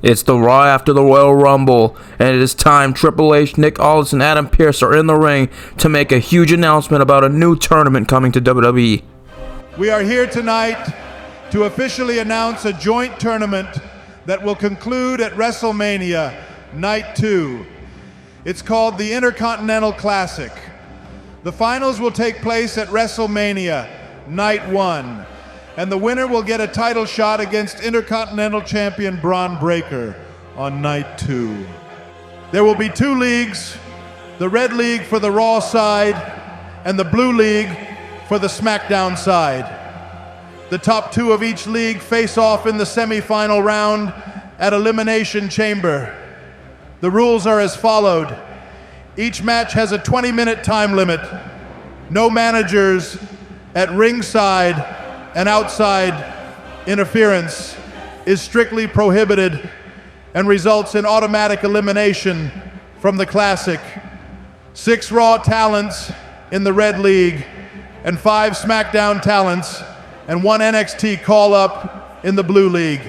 It's the Raw after the Royal Rumble, and it is time. Triple H, Nick Aldis, and Adam Pearce are in the ring to make a huge announcement about a new tournament coming to WWE. We are here tonight to officially announce a joint tournament that will conclude at WrestleMania Night 2. It's called the Intercontinental Classic. The finals will take place at WrestleMania Night 1. And the winner will get a title shot against Intercontinental Champion Bron Breakker on Night 2. There will be two leagues, the Red League for the Raw side and the Blue League for the SmackDown side. The top two of each league face off in the semi-final round at Elimination Chamber. The rules are as followed. Each match has a 20-minute time limit. No managers at ringside and outside interference is strictly prohibited and results in automatic elimination from the Classic. 6 Raw talents in the Red League and 5 SmackDown talents and 1 NXT call-up in the Blue League.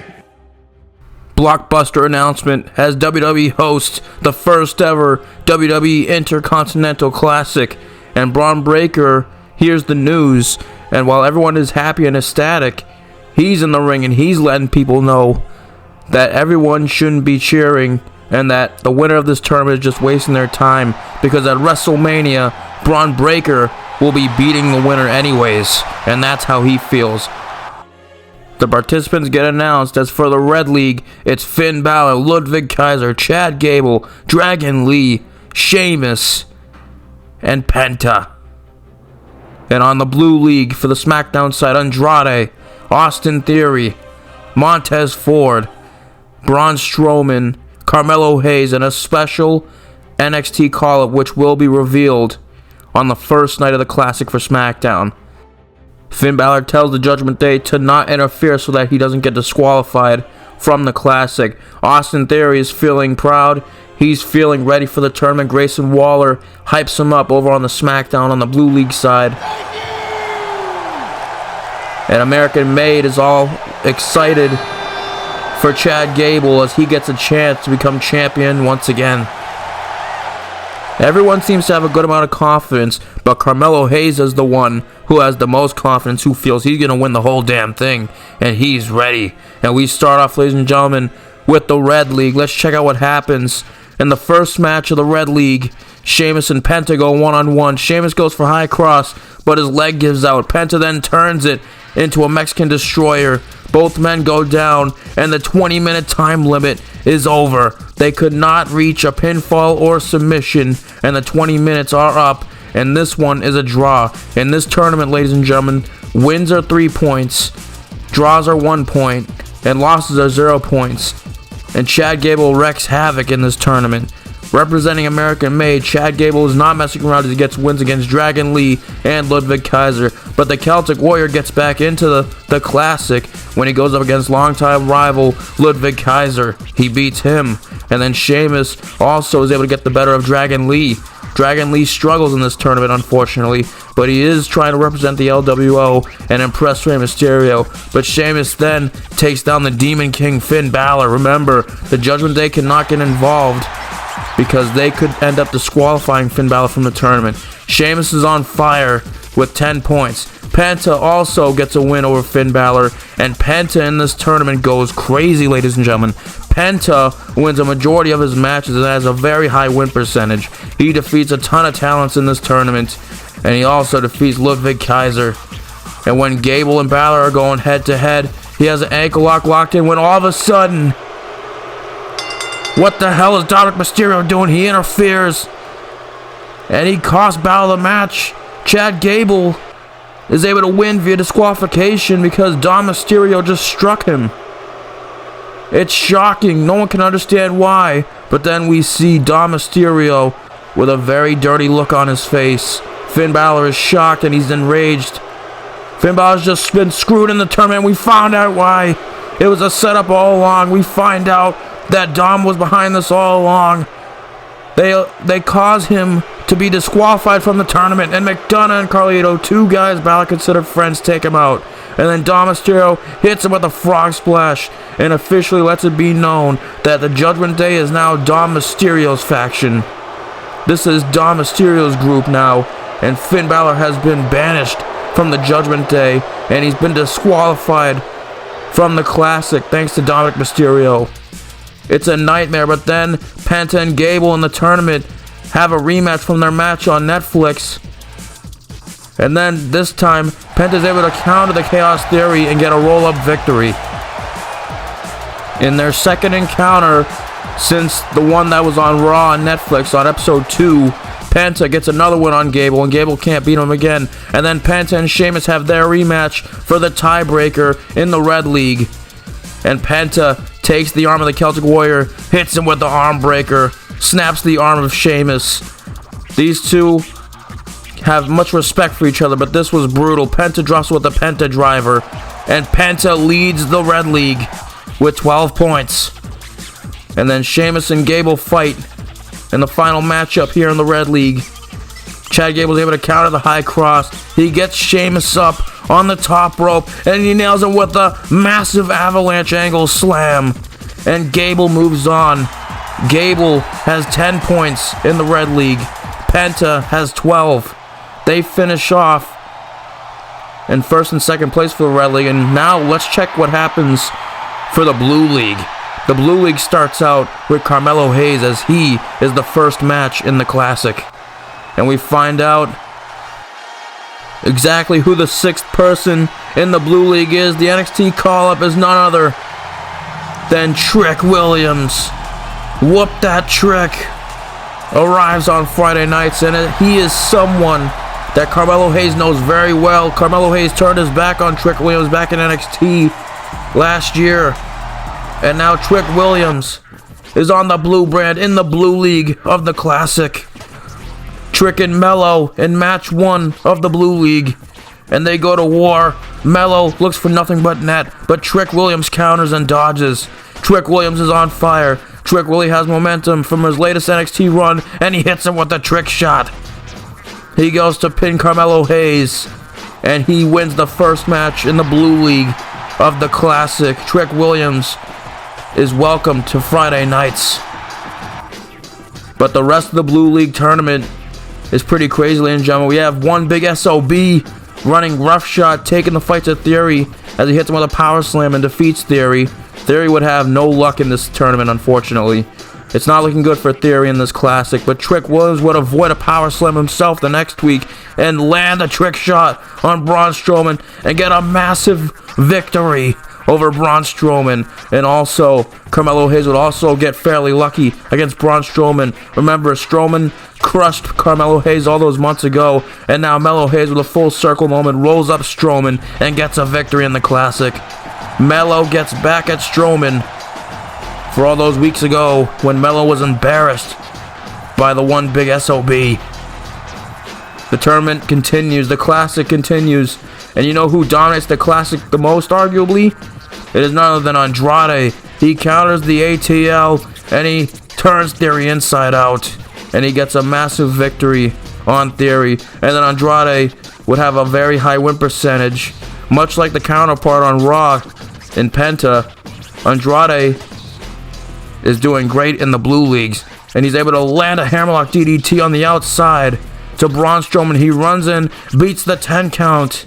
Blockbuster announcement has WWE host the first ever WWE Intercontinental Classic, and Bron Breakker hears the news. And while everyone is happy and ecstatic, he's in the ring and he's letting people know that everyone shouldn't be cheering and that the winner of this tournament is just wasting their time, because at WrestleMania, Bron Breakker will be beating the winner anyways, and that's how he feels. The participants get announced. As for the Red League, it's Finn Balor, Ludwig Kaiser, Chad Gable, Dragon Lee, Sheamus, and Penta. And on the Blue League, for the SmackDown side, Andrade, Austin Theory, Montez Ford, Braun Strowman, Carmelo Hayes, and a special NXT call-up which will be revealed on the first night of the Classic for SmackDown. Finn Balor tells the Judgment Day to not interfere so that he doesn't get disqualified from the Classic. Austin Theory is feeling proud. He's feeling ready for the tournament. Grayson Waller hypes him up over on the SmackDown on the Blue League side. And American Made is all excited for Chad Gable as he gets a chance to become champion once again. Everyone seems to have a good amount of confidence, but Carmelo Hayes is the one who has the most confidence, who feels he's going to win the whole damn thing, and he's ready. And we start off, ladies and gentlemen, with the Red League. Let's check out what happens. In the first match of the Red League, Sheamus and Penta go one-on-one. Sheamus goes for high cross, but his leg gives out. Penta then turns it into a Mexican Destroyer. Both men go down, and the 20-minute time limit is over. They could not reach a pinfall or submission, and the 20 minutes are up, and this one is a draw. In this tournament, ladies and gentlemen, wins are 3 points, draws are 1 point, and losses are 0 points. And Chad Gable wreaks havoc in this tournament. Representing American Made, Chad Gable is not messing around as he gets wins against Dragon Lee and Ludwig Kaiser. But the Celtic Warrior gets back into the Classic when he goes up against longtime rival Ludwig Kaiser. He beats him. And then Sheamus also is able to get the better of Dragon Lee. Dragon Lee struggles in this tournament, unfortunately, but he is trying to represent the LWO and impress Rey Mysterio. But Sheamus then takes down the Demon King Finn Balor. Remember, the Judgment Day cannot get involved because they could end up disqualifying Finn Balor from the tournament. Sheamus is on fire with 10 points. Penta also gets a win over Finn Balor, and Penta in this tournament goes crazy, ladies and gentlemen. Penta wins a majority of his matches and has a very high win percentage. He defeats a ton of talents in this tournament, and he also defeats Ludwig Kaiser. And when Gable and Balor are going head-to-head, he has an ankle lock locked in when all of a sudden, what the hell is Dominic Mysterio doing? He interferes, and he costs Balor the match. Chad Gable is able to win via disqualification because Dom Mysterio just struck him. It's shocking. No one can understand why. But then we see Dom Mysterio with a very dirty look on his face. Finn Balor is shocked and he's enraged. Finn Balor's just been screwed in the tournament. We found out why. It was a setup all along. We find out that Dom was behind this all along. They cause him to be disqualified from the tournament, and McDonough and Carlito, two guys Balor considered friends, take him out. and then Dom Mysterio hits him with a frog splash and officially lets it be known that the Judgment Day is now Dom Mysterio's faction. This is Dom Mysterio's group now, and Finn Balor has been banished from the Judgment Day, and he's been disqualified from the Classic thanks to Dominic Mysterio. It's a nightmare, but then Penta and Gable in the tournament have a rematch from their match on Netflix. And then this time, Penta's able to counter the Chaos Theory and get a roll-up victory. In their second encounter since the one that was on Raw on Netflix on episode 2, Penta gets another win on Gable, and Gable can't beat him again. And then Penta and Sheamus have their rematch for the tiebreaker in the Red League. And Penta takes the arm of the Celtic Warrior, hits him with the arm breaker, snaps the arm of Sheamus. These two have much respect for each other, but this was brutal. Penta drops with the Penta driver, and Penta leads the Red League with 12 points. And then Sheamus and Gable fight in the final matchup here in the Red League. Chad Gable's able to counter the high cross. He gets Sheamus up on the top rope, and he nails him with a massive avalanche angle slam. And Gable moves on. Gable has 10 points in the Red League. Penta has 12. They finish off in first and second place for the Red League. And now let's check what happens for the Blue League. The Blue League starts out with Carmelo Hayes as he is the first match in the Classic. And we find out exactly who the sixth person in the Blue League is. The NXT call-up is none other than Trick Williams. Whoop that Trick arrives on Friday nights, and he is someone that Carmelo Hayes knows very well. Carmelo Hayes turned his back on Trick Williams back in NXT last year. And now Trick Williams is on the blue brand in the Blue League of the Classic. Trick and Mello in match 1 of the Blue League. And they go to war. Mello looks for nothing but net, but Trick Williams counters and dodges. Trick Williams is on fire. Trick Willie has momentum from his latest NXT run, and he hits him with a trick shot. He goes to pin Carmelo Hayes, and he wins the first match in the Blue League of the Classic. Trick Williams is welcome to Friday nights. But the rest of the Blue League tournament is pretty crazy, ladies and gentlemen. We have one big SOB running roughshod, taking the fight to Theory as he hits him with a power slam and defeats Theory. Theory would have no luck in this tournament, unfortunately. It's not looking good for Theory in this Classic, but Trick Williams would avoid a power slam himself the next week and land a trick shot on Braun Strowman and get a massive victory over Braun Strowman. And also, Carmelo Hayes would also get fairly lucky against Braun Strowman. Remember, Strowman crushed Carmelo Hayes all those months ago, and now Melo Hayes with a full circle moment rolls up Strowman and gets a victory in the Classic. Melo gets back at Strowman for all those weeks ago when Melo was embarrassed by the one big SOB. The tournament continues, the Classic continues, and you know who dominates the Classic the most, arguably? It is none other than Andrade. He counters the ATL, and he turns Theory inside out, and he gets a massive victory on Theory. And then Andrade would have a very high win percentage, much like the counterpart on Raw in Penta. Andrade is doing great in the Blue Leagues, and he's able to land a hammerlock DDT on the outside to Braun Strowman. He runs in, beats the 10 count.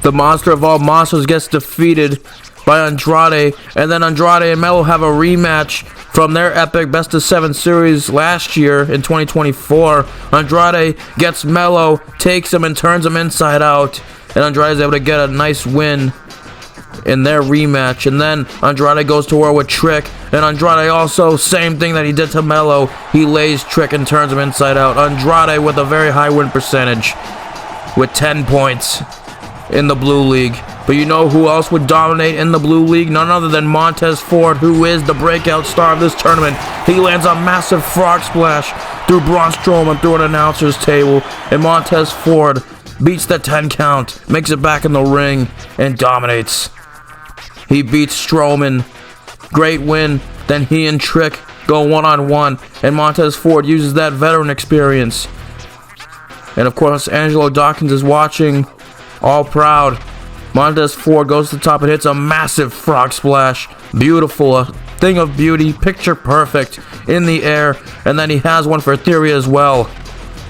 The monster of all monsters gets defeated by Andrade, and then Andrade and Melo have a rematch from their epic Best of 7 series last year in 2024. Andrade gets Melo, takes him, and turns him inside out, and Andrade is able to get a nice win in their rematch. And then Andrade goes to war with Trick, and Andrade also, same thing that he did to Melo, he lays Trick and turns him inside out. Andrade with a very high win percentage with 10 points in the Blue League. But you know who else would dominate in the Blue League? None other than Montez Ford, who is the breakout star of this tournament. He lands a massive frog splash through Braun Strowman through an announcer's table, and Montez Ford beats the 10 count, makes it back in the ring, and dominates. He beats Strowman. Great win. Then he and Trick go one-on-one, and Montez Ford uses that veteran experience. And of course, Angelo Dawkins is watching, all proud. Montez Ford goes to the top and hits a massive frog splash. Beautiful, a thing of beauty, picture perfect in the air. And then he has one for Theory as well.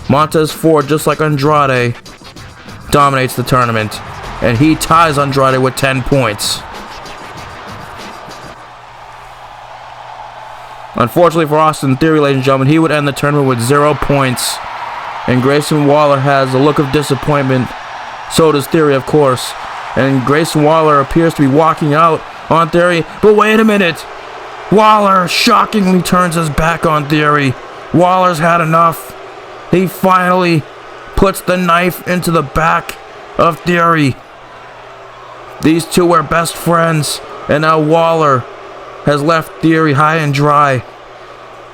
Montez Ford, just like Andrade, dominates the tournament. And he ties Andrade with 10 points. Unfortunately for Austin Theory, ladies and gentlemen, he would end the tournament with 0 points. And Grayson Waller has a look of disappointment. So does Theory, of course. And Grayson Waller appears to be walking out on Theory. But wait a minute. Waller shockingly turns his back on Theory. Waller's had enough. He finally puts the knife into the back of Theory. These two were best friends. And now Waller has left Theory high and dry.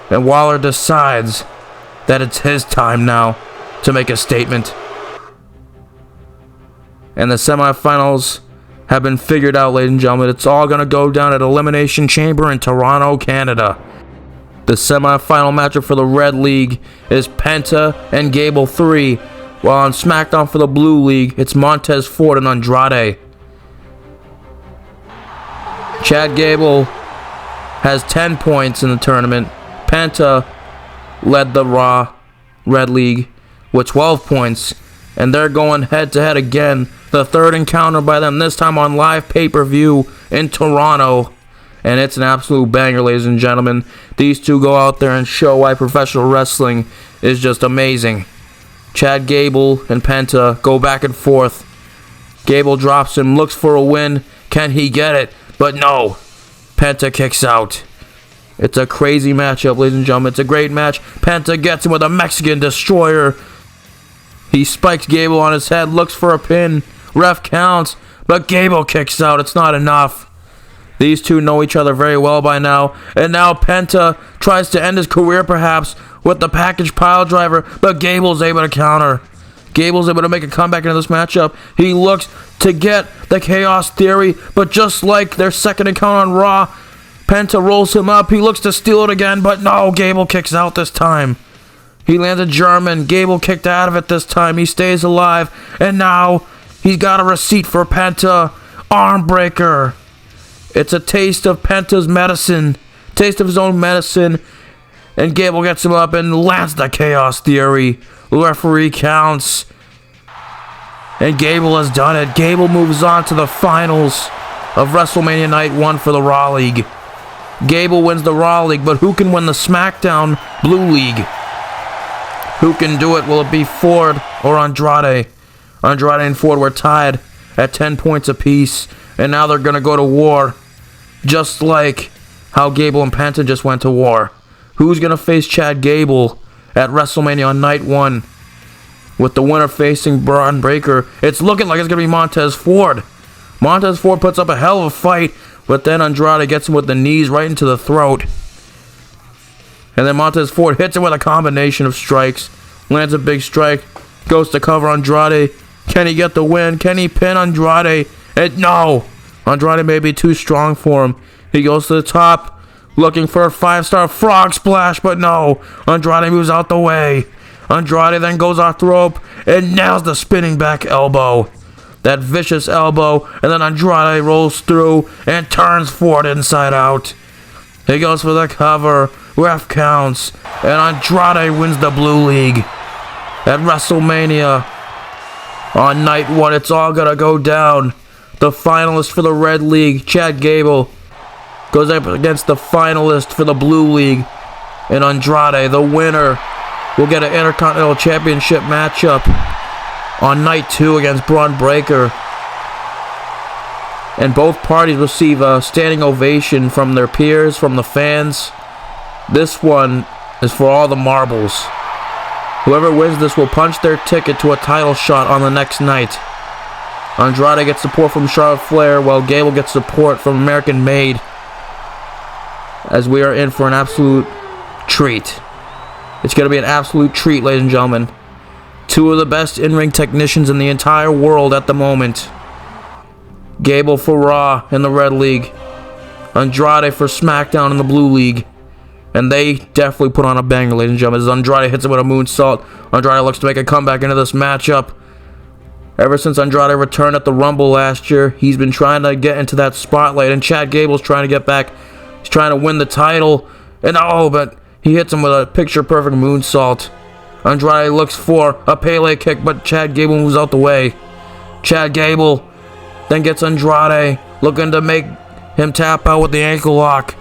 And Waller decides that it's his time now to make a statement. And the semifinals have been figured out, ladies and gentlemen. It's all going to go down at Elimination Chamber in Toronto, Canada. The semifinal matchup for the Red League is Penta and Gable 3. While on SmackDown for the Blue League, it's Montez Ford and Andrade. Chad Gable has 10 points in the tournament. Penta led the Raw Red League with 12 points. And they're going head-to-head again. The third encounter by them, this time on live pay-per-view in Toronto. And it's an absolute banger, ladies and gentlemen. These two go out there and show why professional wrestling is just amazing. Chad Gable and Penta go back and forth. Gable drops him, looks for a win. Can he get it? But no. Penta kicks out. It's a crazy matchup, ladies and gentlemen. It's a great match. Penta gets him with a Mexican Destroyer. He spikes Gable on his head, looks for a pin. Ref counts, but Gable kicks out. It's not enough. These two know each other very well by now. And now Penta tries to end his career perhaps with the package pile driver, but Gable's able to counter. Gable's able to make a comeback into this matchup. He looks to get the Chaos Theory, but just like their second encounter on Raw, Penta rolls him up. He looks to steal it again, but no, Gable kicks out this time. He lands a German. Gable kicked out of it this time. He stays alive. And now he's got a receipt for Penta. Arm breaker. It's a taste of Penta's medicine. Taste of his own medicine. And Gable gets him up and lands the Chaos Theory. The referee counts. And Gable has done it. Gable moves on to the finals of WrestleMania Night 1 for the Raw League. Gable wins the Raw League, but who can win the SmackDown Blue League? Who can do it? Will it be Ford or Andrade? Andrade and Ford were tied at 10 points apiece, and now they're going to go to war, just like how Gable and Penta just went to war. Who's going to face Chad Gable at WrestleMania on Night 1? With the winner facing Bron Breakker, it's looking like it's going to be Montez Ford. Montez Ford puts up a hell of a fight, but then Andrade gets him with the knees right into the throat. And then Montez Ford hits him with a combination of strikes. Lands a big strike. Goes to cover Andrade. Can he get the win? Can he pin Andrade? And no! Andrade may be too strong for him. He goes to the top. Looking for a 5-star frog splash. But no! Andrade moves out the way. Andrade then goes off the rope. And nails the spinning back elbow. That vicious elbow. And then Andrade rolls through. And turns Ford inside out. He goes for the cover. Ref counts, and Andrade wins the Blue League at WrestleMania on Night 1. It's all gonna go down. The finalist for the Red League, Chad Gable, goes up against the finalist for the Blue League, and Andrade, the winner, will get an Intercontinental Championship matchup on Night 2 against Bron Breakker. And both parties receive a standing ovation from their peers, from the fans. This one is for all the marbles. Whoever wins this will punch their ticket to a title shot on the next night. Andrade gets support from Charlotte Flair, while Gable gets support from American Made. As we are in for an absolute treat. It's going to be an absolute treat, ladies and gentlemen. Two of the best in-ring technicians in the entire world at the moment. Gable for Raw in the Red League. Andrade for SmackDown in the Blue League. And they definitely put on a banger, ladies and gentlemen. As Andrade hits him with a moonsault, Andrade looks to make a comeback into this matchup. Ever since Andrade returned at the Rumble last year, he's been trying to get into that spotlight, and Chad Gable's trying to get back. He's trying to win the title, and but he hits him with a picture-perfect moonsault. Andrade looks for a Pele kick, but Chad Gable moves out the way. Chad Gable then gets Andrade, looking to make him tap out with the ankle lock.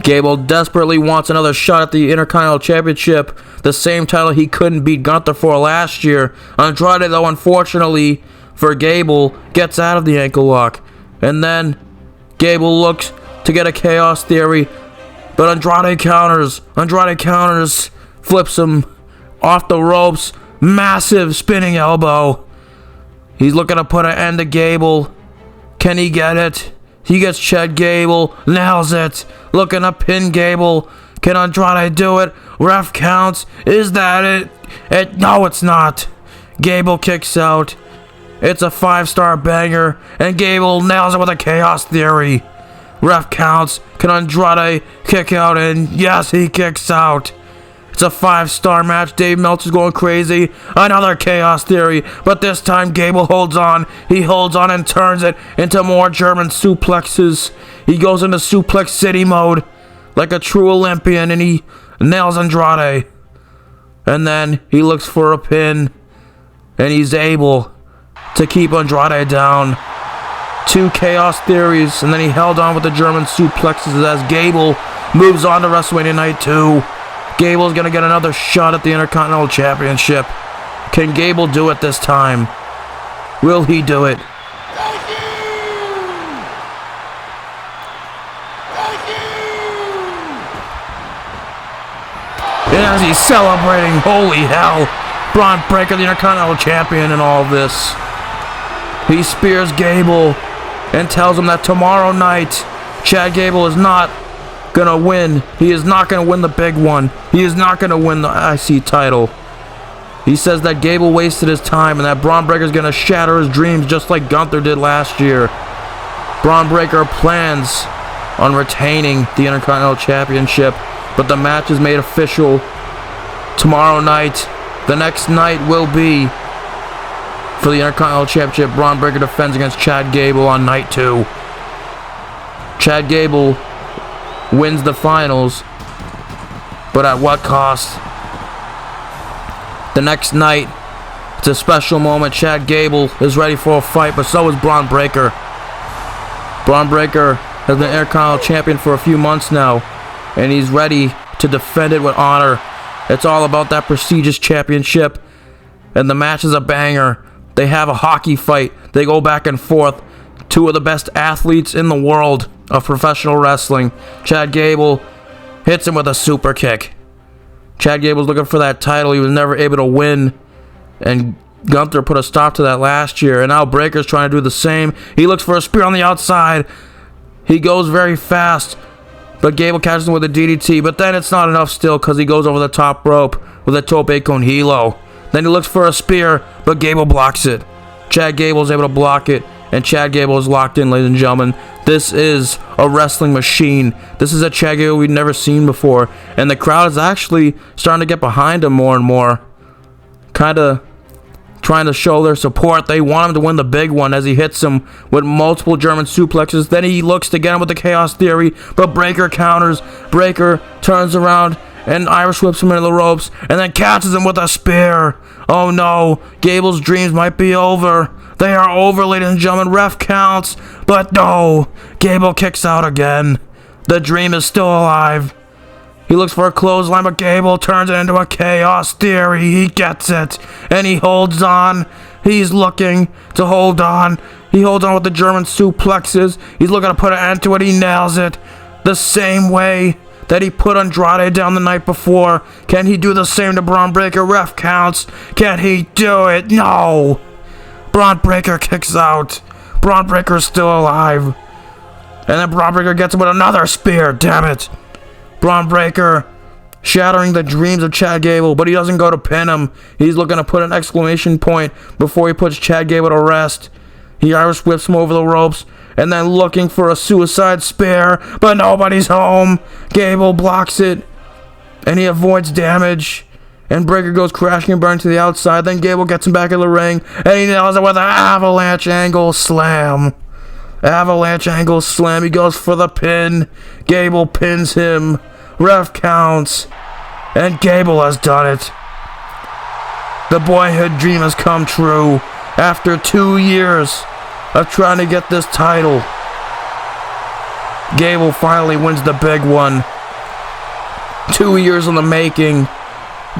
Gable desperately wants another shot at the Intercontinental Championship, the same title he couldn't beat Gunther for last year. Andrade, though, unfortunately for Gable, gets out of the ankle lock. And then Gable looks to get a Chaos Theory, but Andrade counters. Flips him off the ropes. Massive spinning elbow. He's looking to put an end to Gable. Can he get it? He gets Chad Gable, nails it, looking to pin Gable. Can Andrade do it? Ref counts. Is that it? No, it's not. Gable kicks out. It's a 5-star banger, and Gable nails it with a Chaos Theory. Ref counts. Can Andrade kick out? And yes, he kicks out. It's a 5-star match. Dave Meltzer's going crazy. Another Chaos Theory, but this time Gable holds on. He holds on and turns it into more German suplexes. He goes into Suplex City mode like a true Olympian, and he nails Andrade. And then he looks for a pin, and he's able to keep Andrade down. 2 Chaos Theories, and then he held on with the German suplexes as Gable moves on to WrestleMania Night 2. Gable's gonna get another shot at the Intercontinental Championship. Can Gable do it this time? Will he do it? And as he's celebrating, holy hell, Bron Breakker, the Intercontinental Champion, and all of this. He spears Gable and tells him that tomorrow night, Chad Gable is not gonna win. He is not gonna win the big one. He is not gonna win the IC title. He says that Gable wasted his time and that Bron Breakker's gonna shatter his dreams just like Gunther did last year. Bron Breakker plans on retaining the Intercontinental Championship, but the match is made official tomorrow night. The next night will be for the Intercontinental Championship. Bron Breakker defends against Chad Gable on night 2. Chad Gable wins the finals, but at what cost? The next night, it's a special moment. Chad Gable is ready for a fight, but so is Bron Breakker. Bron Breakker has been Intercontinental Champion for a few months now, and he's ready to defend it with honor. It's all about that prestigious championship, and the match is a banger. They have a hockey fight. They go back and forth. 2 of the best athletes in the world of professional wrestling. Chad Gable hits him with a super kick. Chad Gable's looking for that title. He was never able to win, and Gunther put a stop to that last year, and now Breakker's trying to do the same. He looks for a spear on the outside. He goes very fast, but Gable catches him with a DDT, but then it's not enough still because he goes over the top rope with a tope con hilo. Then he looks for a spear, but Gable blocks it. Chad Gable's able to block it, and Chad Gable is locked in, ladies and gentlemen. This is a wrestling machine. This is a Chad Gable we've never seen before, and the crowd is actually starting to get behind him more and more. Kind of trying to show their support. They want him to win the big one as he hits him with multiple German suplexes. Then he looks to get him with the Chaos Theory, but Breakker counters. Breakker turns around and Irish whips him into the ropes and then catches him with a spear. Oh no, Gable's dreams might be over. They are over, ladies and gentlemen. Ref counts, but no, Gable kicks out again. The dream is still alive. He looks for a clothesline, but Gable turns it into a Chaos Theory. He gets it, and he holds on. He's looking to hold on. He holds on with the German suplexes. He's looking to put an end to it. He nails it the same way that he put Andrade down the night before. Can he do the same to Bron Breakker? Ref counts. Can he do it? No. Bron Breakker kicks out. Bron Breakker's still alive. And then Bron Breakker gets him with another spear. Damn it. Bron Breakker shattering the dreams of Chad Gable, but he doesn't go to pin him. He's looking to put an exclamation point before he puts Chad Gable to rest. He Irish whips him over the ropes, and then looking for a suicide spear, but nobody's home. Gable blocks it, and he avoids damage. And Breakker goes crashing and burning to the outside. Then Gable gets him back in the ring. And he nails it with an avalanche angle slam. Avalanche angle slam. He goes for the pin. Gable pins him. Ref counts. And Gable has done it. The boyhood dream has come true. After 2 years of trying to get this title, Gable finally wins the big one. 2 years in the making.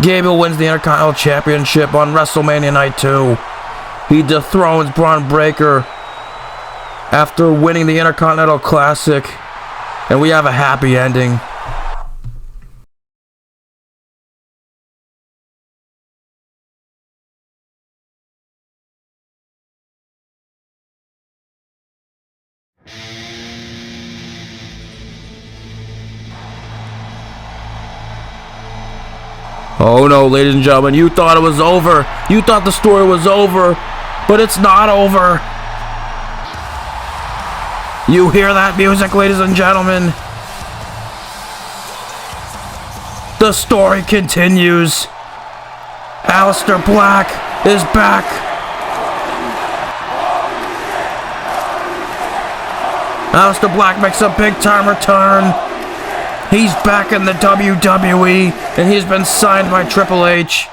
Gable wins the Intercontinental Championship on WrestleMania Night 2. He dethrones Bron Breakker after winning the Intercontinental Classic. And we have a happy ending. Oh no, ladies and gentlemen, you thought it was over. You thought the story was over, but it's not over. You hear that music, ladies and gentlemen? The story continues. Aleister Black is back. Aleister Black makes a big time return. He's back in the WWE, and he's been signed by Triple H.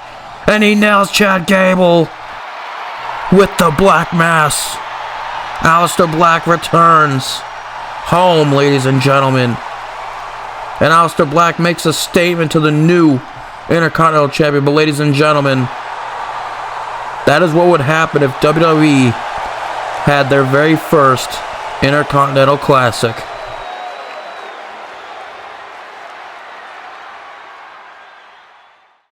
And he nails Chad Gable with the Black Mass. Aleister Black returns home, ladies and gentlemen. And Aleister Black makes a statement to the new Intercontinental Champion. But ladies and gentlemen, that is what would happen if WWE had their very first Intercontinental Classic.